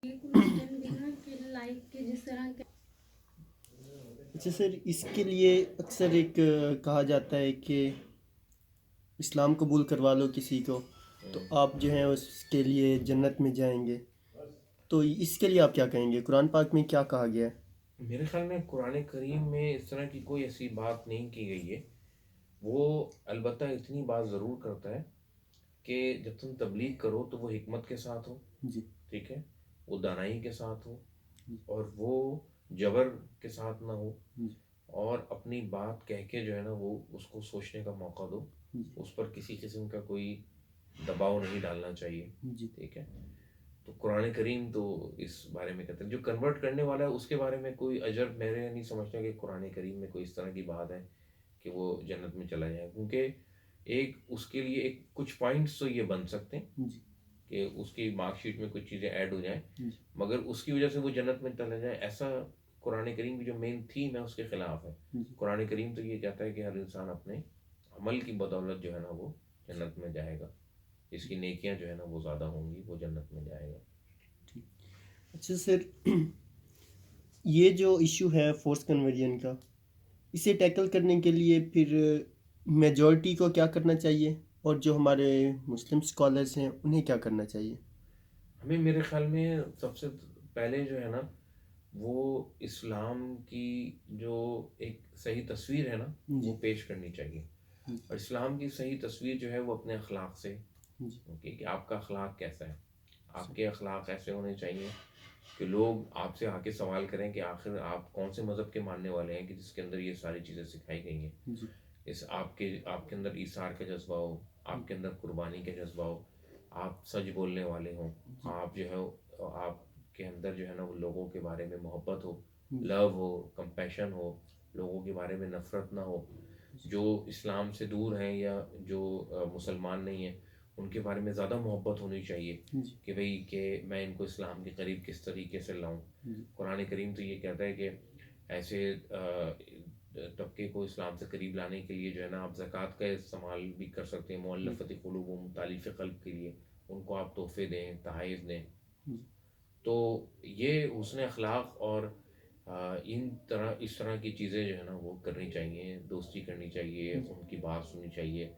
ایک مسلم بھی نا کہ لائک کہ جس طرح کہ اچھا سر، اس کے لیے اکثر ایک کہا جاتا ہے کہ اسلام قبول کروا لو کسی کو تو آپ جو ہیں اس کے لیے جنت میں جائیں گے، تو اس کے لیے آپ کیا کہیں گے؟ قرآن پاک میں کیا کہا گیا ہے؟ میرے خیال میں قرآن کریم میں اس طرح کی کوئی ایسی بات نہیں کی گئی ہے. وہ البتہ اتنی بات ضرور کرتا ہے کہ جب تم تبلیغ کرو تو وہ حکمت کے ساتھ ہو. جی ٹھیک ہے، وہ دانائی کے ساتھ ہو جی اور وہ جبر کے ساتھ نہ ہو، جی اور اپنی بات کہہ کے جو ہے نا وہ اس کو سوچنے کا موقع دو. جی اس پر کسی قسم کا کوئی دباؤ نہیں ڈالنا چاہیے. جی ٹھیک ہے، تو قرآن کریم تو اس بارے میں کہتے ہیں جو کنورٹ کرنے والا ہے اس کے بارے میں کوئی اجر میرے نہیں سمجھتا کہ قرآن کریم میں کوئی اس طرح کی بات ہے کہ وہ جنت میں چلا جائے. کیونکہ ایک اس کے لیے ایک کچھ پوائنٹس تو یہ بن سکتے ہیں جی کہ اس کی مارک شیٹ میں کچھ چیزیں ایڈ ہو جائیں، جی مگر اس کی وجہ سے وہ جنت میں چلا جائے ایسا قرآن کریم کی جو مین تھیم ہے اس کے خلاف ہے. جی قرآن کریم تو یہ کہتا ہے کہ ہر انسان اپنے عمل کی بدولت جو ہے نا وہ جنت میں جائے گا، اس کی نیکیاں جو ہے نا وہ زیادہ ہوں گی، وہ جنت میں جائے گا. ٹھیک. اچھا سر، یہ جو ایشو ہے فورس کنورژن کا، اسے ٹیکل کرنے کے لیے پھر میجورٹی کو کیا کرنا چاہیے، اور جو ہمارے مسلم اسکالرس ہیں انہیں کیا کرنا چاہیے؟ ہمیں میرے خیال میں سب سے پہلے جو ہے نا وہ اسلام کی جو ایک صحیح تصویر ہے نا جی وہ پیش کرنی چاہیے. جی اور اسلام کی صحیح تصویر جو ہے وہ اپنے اخلاق سے، جی کہ آپ کا اخلاق کیسا ہے. آپ کے اخلاق ایسے ہونے چاہیے کہ لوگ آپ سے آ کے سوال کریں کہ آخر آپ کون سے مذہب کے ماننے والے ہیں کہ جس کے اندر یہ ساری چیزیں سکھائی گئی ہیں. جی اس آپ کے اندر ایثار کا جذبہ ہو، آپ کے اندر قربانی کا جذبہ ہو، آپ سچ بولنے والے ہوں، جی آپ جو ہے آپ کے اندر جو ہے نا وہ لوگوں کے بارے میں محبت ہو، جی لو ہو، کمپیشن ہو، لوگوں کے بارے میں نفرت نہ ہو. جو اسلام سے دور ہیں یا جو مسلمان نہیں ہیں ان کے بارے میں زیادہ محبت ہونی چاہیے جی کہ بھئی کہ میں ان کو اسلام کے قریب کس طریقے سے لاؤں. جی قرآن کریم تو یہ کہتا ہے کہ ایسے طبقے کو اسلام سے قریب لانے کے لیے جو ہے نا آپ زکوٰۃ کا استعمال بھی کر سکتے ہیں، مؤلفۃ قلوبہم، تالیف قلب کے لیے ان کو آپ تحفے دیں، تحائف دیں. جی تو یہ حسن اخلاق اور اس طرح کی چیزیں جو ہے نا وہ کرنی چاہیے. دوستی کرنی چاہیے، ان کی بات سننی چاہیے،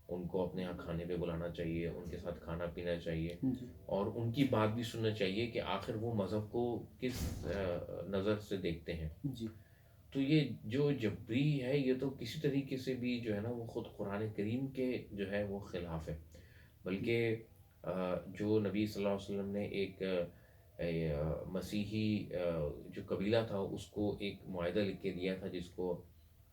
ان کو اپنے یہاں کھانے پہ بلانا چاہیے، ان کے ساتھ کھانا پینا چاہیے، جی اور ان کی بات بھی سننا چاہیے کہ آخر وہ مذہب کو کس نظر سے دیکھتے ہیں. جی تو یہ جو جبری ہے یہ تو کسی طریقے سے بھی جو ہے نا وہ خود قرآن کریم کے جو ہے وہ خلاف ہے. بلکہ جو نبی صلی اللہ علیہ وسلم نے ایک مسیحی جو قبیلہ تھا اس کو ایک معاہدہ لکھ کے دیا تھا جس کو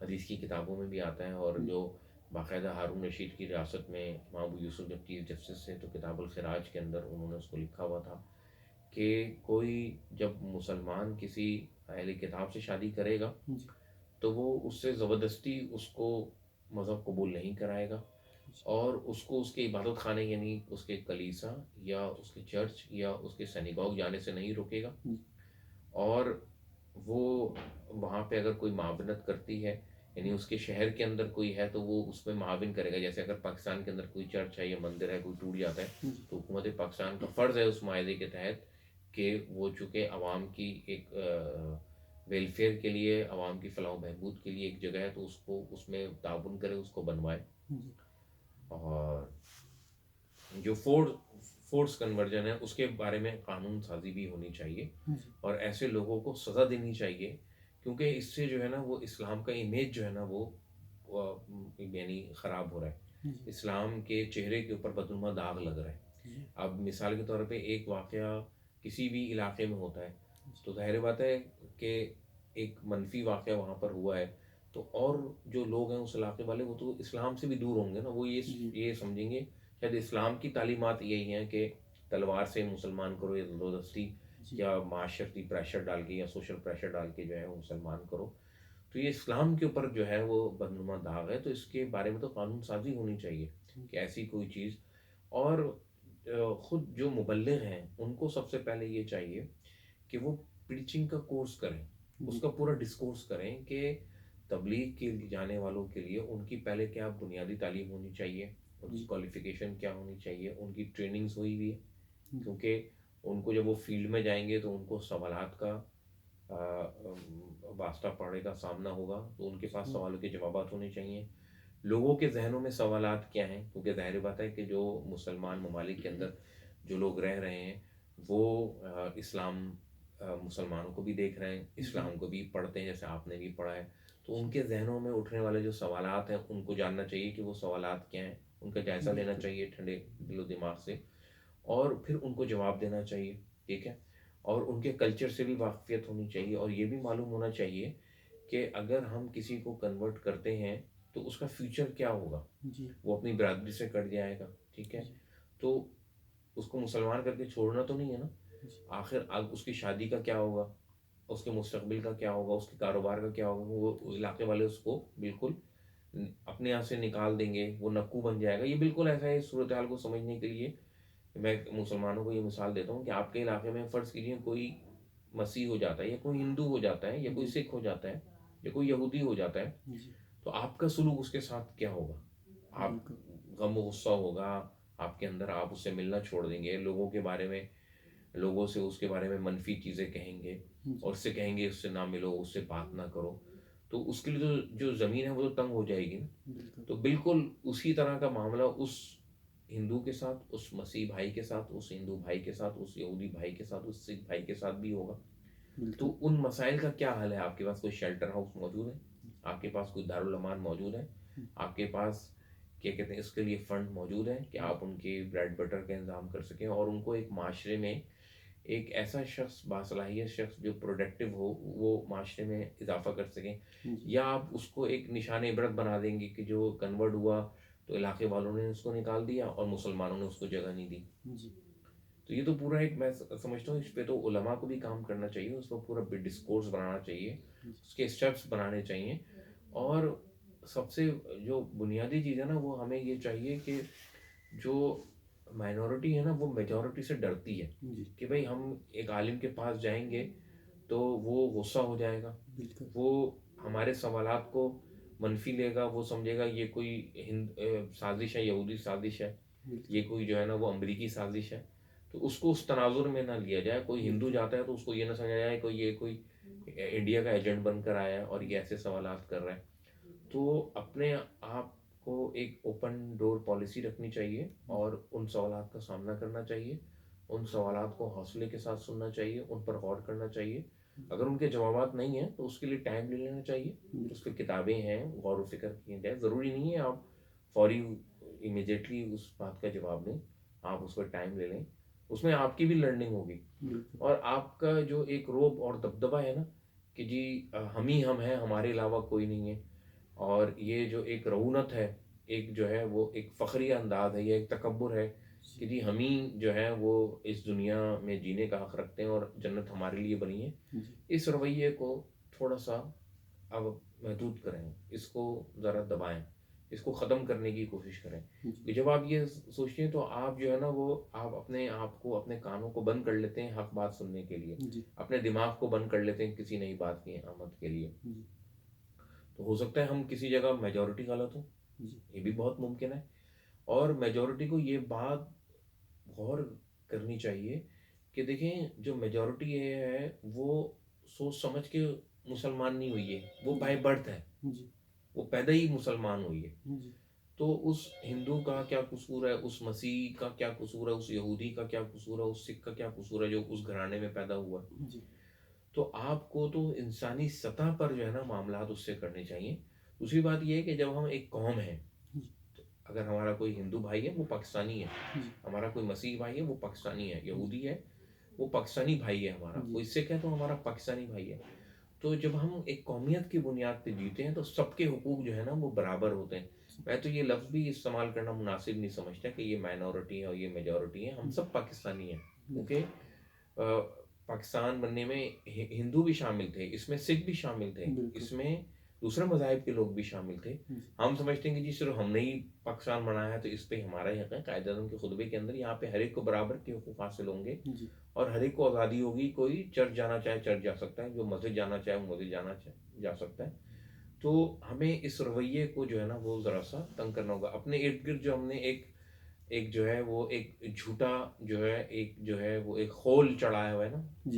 حدیث کی کتابوں میں بھی آتا ہے، اور جو باقاعدہ ہارون رشید کی ریاست میں امام ابو یوسف جب چیف جسٹس تھے تو کتاب الخراج کے اندر انہوں نے اس کو لکھا ہوا تھا کہ کوئی جب مسلمان کسی اہل کتاب سے شادی کرے گا جی تو وہ اس سے زبردستی اس کو مذہب قبول نہیں کرائے گا، اور اس کو اس کے عبادت خانے یعنی اس کے کلیسا یا اس کے چرچ یا اس کے سینیگوگ جانے سے نہیں روکے گا. اور وہ وہاں پہ اگر کوئی معاونت کرتی ہے یعنی اس کے شہر کے اندر کوئی ہے تو وہ اس میں معاون کرے گا. جیسے اگر پاکستان کے اندر کوئی چرچ ہے یا مندر ہے کوئی ٹوٹ جاتا ہے تو حکومت پاکستان کا فرض ہے اس معاہدے کے تحت کہ وہ چونکہ عوام کی ایک ویلفیئر کے لیے، عوام کی فلاح و بہبود کے لیے ایک جگہ ہے تو اس کو اس میں تعاون کرے، اس کو بنوائے. اور جو فورس کنورژن ہے اس کے بارے میں قانون سازی بھی ہونی چاہیے، اور ایسے لوگوں کو سزا دینی چاہیے کیونکہ اس سے جو ہے نا وہ اسلام کا امیج جو ہے نا وہ یعنی خراب ہو رہا ہے. اسلام کے چہرے کے اوپر بدنما داغ لگ رہا ہے. اب مثال کے طور پہ ایک واقعہ کسی بھی علاقے میں ہوتا ہے تو ظاہر بات ہے کہ ایک منفی واقعہ وہاں پر ہوا ہے تو اور جو لوگ ہیں اس علاقے والے وہ تو اسلام سے بھی دور ہوں گے نا، وہ یہ سمجھیں گے شاید اسلام کی تعلیمات یہی ہیں کہ تلوار سے مسلمان کرو یا زبردستی یا معاشرتی پریشر ڈال کے یا سوشل پریشر ڈال کے جو ہے وہ مسلمان کرو. تو یہ اسلام کے اوپر جو ہے وہ بدنما داغ ہے، تو اس کے بارے میں تو قانون سازی ہونی چاہیے کہ ایسی کوئی چیز. اور خود جو مبلغ ہیں ان کو سب سے پہلے یہ چاہیے کہ وہ پریچنگ کا کورس کریں، اس کا پورا ڈسکورس کریں کہ تبلیغ کے جانے والوں کے لیے ان کی پہلے کیا بنیادی تعلیم ہونی چاہیے، ان کی کوالیفیکیشن کیا ہونی چاہیے، ان کی ٹریننگز ہوئی ہوئی ہے. کیونکہ ان کو جب وہ فیلڈ میں جائیں گے تو ان کو سوالات کا واسطہ پڑے گا، سامنا ہوگا، تو ان کے پاس سوالوں کے جوابات ہونے چاہیے. لوگوں کے ذہنوں میں سوالات کیا ہیں، کیونکہ ظاہر بات ہے کہ جو مسلمان ممالک کے اندر جو لوگ رہ رہے ہیں وہ اسلام مسلمانوں کو بھی دیکھ رہے ہیں، اسلام کو بھی پڑھتے ہیں جیسے آپ نے بھی پڑھا ہے، تو ان کے ذہنوں میں اٹھنے والے جو سوالات ہیں ان کو جاننا چاہیے کہ وہ سوالات کیا ہیں، ان کا جائزہ لینا چاہیے ٹھنڈے دل و دماغ سے، اور پھر ان کو جواب دینا چاہیے. ٹھیک ہے، اور ان کے کلچر سے بھی واقفیت ہونی چاہیے، اور یہ بھی معلوم ہونا چاہیے کہ اگر ہم کسی کو کنورٹ کرتے ہیں تو اس کا فیوچر کیا ہوگا. جی وہ اپنی برادری سے کٹ جائے گا. ٹھیک ہے، تو اس کو مسلمان کر کے چھوڑنا تو نہیں ہے نا. آخر اب اس کی شادی کا کیا ہوگا، اس کے مستقبل کا کیا ہوگا، اس کے کاروبار کا کیا ہوگا. وہ علاقے والے اس کو بالکل اپنے یہاں سے نکال دیں گے، وہ نکو بن جائے گا. یہ بالکل ایسا ہے. صورتحال کو سمجھنے کے لیے میں مسلمانوں کو یہ مثال دیتا ہوں کہ آپ کے علاقے میں فرض کیجیے کوئی مسیح ہو جاتا ہے، یا کوئی ہندو ہو جاتا ہے، یا کوئی سکھ ہو جاتا ہے، یا کوئی یہودی ہو جاتا ہے، تو آپ کا سلوک اس کے ساتھ کیا ہوگا. آپ غم و غصہ ہوگا آپ کے اندر، آپ اس سے ملنا چھوڑ دیں گے، لوگوں کے بارے میں، لوگوں سے اس کے بارے میں منفی چیزیں کہیں گے، اور اس سے کہیں گے اس سے نہ ملو، اس سے بات نہ کرو. تو اس کے لیے تو جو زمین ہے وہ تو تنگ ہو جائے گی نا. تو بالکل اسی طرح کا معاملہ اس ہندو کے ساتھ، اس مسیح بھائی کے ساتھ، اس ہندو بھائی کے ساتھ، اس یہودی بھائی کے ساتھ، اس سکھ بھائی کے ساتھ بھی ہوگا. تو ان مسائل کا کیا حل ہے؟ آپ کے پاس کوئی شیلٹر ہاؤس موجود ہے، آپ کے پاس کوئی دارالامان موجود ہے، آپ کے پاس کیا کہتے ہیں اس کے لیے فنڈ موجود ہے کہ آپ ان کے بریڈ بٹر کا انتظام کر سکیں، اور ان کو ایک معاشرے میں ایک ایسا شخص، باصلاحیت شخص جو پروڈکٹیو ہو، وہ معاشرے میں اضافہ کر سکیں. یا آپ اس کو ایک نشان عبرت بنا دیں گے کہ جو کنورٹ ہوا تو علاقے والوں نے اس کو نکال دیا اور مسلمانوں نے اس کو جگہ نہیں دی. تو یہ تو پورا ایک، میں سمجھتا ہوں اس پہ تو علماء کو بھی کام کرنا چاہیے، اس پر پورا ڈسکورس بنانا چاہیے، اس کے اسٹیپس بنانے چاہیے. اور سب سے جو بنیادی چیز ہے نا، وہ ہمیں یہ چاہیے کہ جو مائنورٹی ہے نا وہ میجورٹی سے ڈرتی ہے کہ بھئی ہم ایک عالم کے پاس جائیں گے تو وہ غصہ ہو جائے گا، وہ ہمارے سوالات کو منفی لے گا، وہ سمجھے گا یہ کوئی سازش ہے، یہودی سازش ہے، یہ کوئی جو ہے نا وہ امریکی سازش ہے. تو اس کو اس تناظر میں نہ لیا جائے. کوئی ہندو جاتا ہے تو اس کو یہ نہ سمجھا جائے کہ یہ کوئی انڈیا کا ایجنٹ بن کر آیا ہے اور یہ ایسے سوالات کر رہا ہے. تو اپنے آپ کو ایک اوپن ڈور پالیسی رکھنی چاہیے، اور ان سوالات کا سامنا کرنا چاہیے، ان سوالات کو حوصلے کے ساتھ سننا چاہیے، ان پر غور کرنا چاہیے. اگر ان کے جوابات نہیں ہیں تو اس کے لیے ٹائم لے لینا چاہیے. اس کی کتابیں ہیں، غور و فکر کی جائے. ضروری نہیں ہے آپ فوری امیجیٹلی اس بات کا جواب دیں، آپ اس پر ٹائم لے لیں. اس میں آپ کی بھی لرننگ ہوگی، اور آپ کا جو ایک روب اور دبدبہ ہے نا کہ جی ہم ہی ہم ہیں، ہمارے علاوہ کوئی نہیں ہے، اور یہ جو ایک رعونت ہے، ایک جو ہے وہ ایک فخری انداز ہے، یہ ایک تکبر ہے کہ جی ہم ہی جو ہے وہ اس دنیا میں جینے کا حق رکھتے ہیں اور جنت ہمارے لیے بنی ہے. اس رویے کو تھوڑا سا اب محدود کریں، اس کو ذرا دبائیں، اس کو ختم کرنے کی کوشش کریں. کہ جب آپ یہ سوچتے ہیں تو آپ جو ہے نا وہ آپ اپنے آپ کو، اپنے کانوں کو بند کر لیتے ہیں حق بات سننے کے لیے، اپنے دماغ کو بند کر لیتے ہیں کسی نئی بات کی آمد کے لیے. تو ہو سکتا ہے ہم کسی جگہ میجورٹی غلط ہو، یہ بھی بہت ممکن ہے. اور میجورٹی کو یہ بات غور کرنی چاہیے کہ دیکھیں جو میجورٹی ہے وہ سوچ سمجھ کے مسلمان نہیں ہوئی ہے، وہ بائی برتھ ہے، وہ پیدا ہی مسلمان ہوئی ہے. تو اس ہندو کا کیا قصور ہے، اس مسیح کا کیا قصور ہے، اس یہودی کا کیا قصور ہے، اس سکھ کا کیا قصور ہے جو اس گھرانے میں پیدا ہوا. تو آپ کو تو انسانی سطح پر جو ہے نا معاملات اس سے کرنے چاہیے. دوسری بات یہ ہے کہ جب ہم ایک قوم ہیں، اگر ہمارا کوئی ہندو بھائی ہے وہ پاکستانی ہے، ہمارا کوئی مسیح بھائی ہے وہ پاکستانی ہے، یہودی ہے وہ پاکستانی بھائی ہے، ہمارا کوئی سکھ ہے تو ہمارا پاکستانی بھائی ہے. تو جب ہم ایک قومیت کی بنیاد پہ جیتے ہیں تو سب کے حقوق جو ہے نا وہ برابر ہوتے ہیں. میں تو یہ لفظ بھی استعمال کرنا مناسب نہیں سمجھتا کہ یہ مائنورٹی ہے اور یہ میجورٹی ہے. ہم سب پاکستانی ہیں، کیونکہ پاکستان بننے میں ہندو بھی شامل تھے، اس میں سکھ بھی شامل تھے، اس میں دوسرے مذاہب کے لوگ بھی شامل تھے. ہم سمجھتے ہیں کہ جی صرف ہم نے ہی پاکستان بنایا ہے تو اس پہ ہمارا حق ہے. قائد اعظم کے خطبے کے اندر یہاں پہ ہر ایک کو برابر کے حقوق حاصل ہوں گے، اور ہر ایک کو آزادی ہوگی. کوئی چرچ جانا چاہے چرچ جا سکتا ہے، جو مسجد جانا چاہے وہ مسجد جا سکتا ہے. تو ہمیں اس رویے کو جو ہے نا وہ ذرا سا تنگ کرنا ہوگا. اپنے ارد گرد جو ہم نے ایک ایک جو ہے وہ ایک جھوٹا جو ہے ایک جو ہے وہ ایک خول چڑھایا ہوا ہے نا، جی